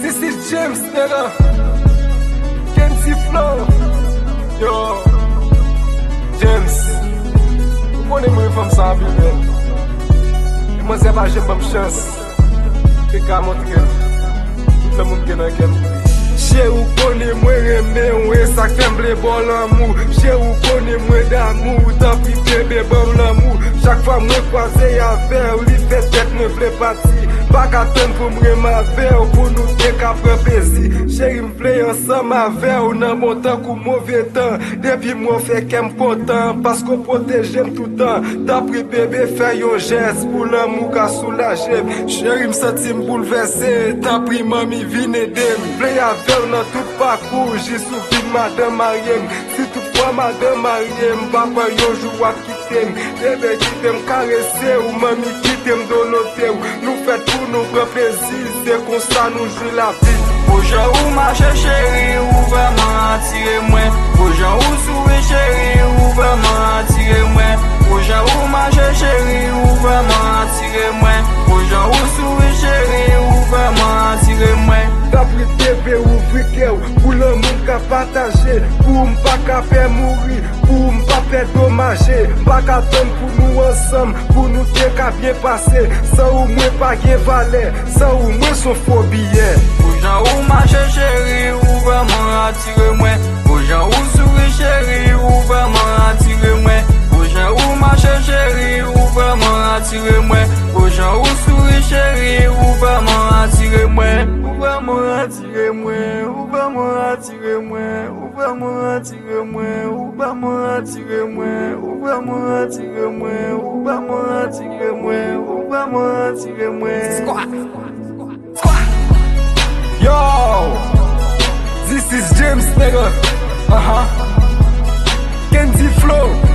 This is James, nigga. Kenzie Flow. Yo, James. Mwen mwen fèm sa api men. Mwen se pa jem bam chans. Te ka montre gen. Tout le moun gen an gen. Che ou kone mwen reme ou e sak fèm ble bon l'amou. Che ou kone mwen d'amou, tan pri bebe bam l'amou. Chak fwa mwen kwaze ya fe ou li fet tet mwen vle pati. Bak aten pou mre ma ve ou pou nou te ka prepezi. Chéri m vle ansam ma ve ou nan mon tan kou mouve tan. Depi mwen fe kem kontan, pasko proteje m toutan. Dapri bebe fe yon jes pou l'amou ka soulaje. Chéri m senti m bouleverse, dapri mami vin edem. Vle ya ve ou nan tout pakou, jisou vin madame Mariem. Si tout fwa madame Mariem, papa yon jou ap kitem. Bebe kitem karese ou mami kitem donote ou. Nou fet pou nou pre plezir, c'est kon sa nou jwi la vie. Ojan ou mache chéri, ou vreman atire mwen. Ojan ou souwe chéri, ou vreman atire mwen. Ojan ou mache chéri, ou vreman atire mwen. Ojan ou souwe chéri, ou vreman atire mwen. Dapri bebe ou vrike ou, pou le moun ka pataje. Pou m pa ka fe mouri, pou m pa fe domaje. Pa ka ton pou nou ansam, pou nou te ka bien pase. Sa ou mwen pa gen vale, sa ou mwen son fobiye. Ojan ou mache chéri, ou vreman atire mwen. Ojan ou souwe chéri, ou vreman atire mwen. Ojan ou mache chéri, ou vreman atire mwen. Ojan ou souwe chéri, ou vreman atire mwen. Ou vreman atire mwen, ou vreman atire mwen. Ou vreman atire mwen, ou vreman atire mwen. Ou vreman atire mwen, ou vreman atire mwen. Ou vreman atire mwen. Yo, this is James, nigga. Kenzie Flow.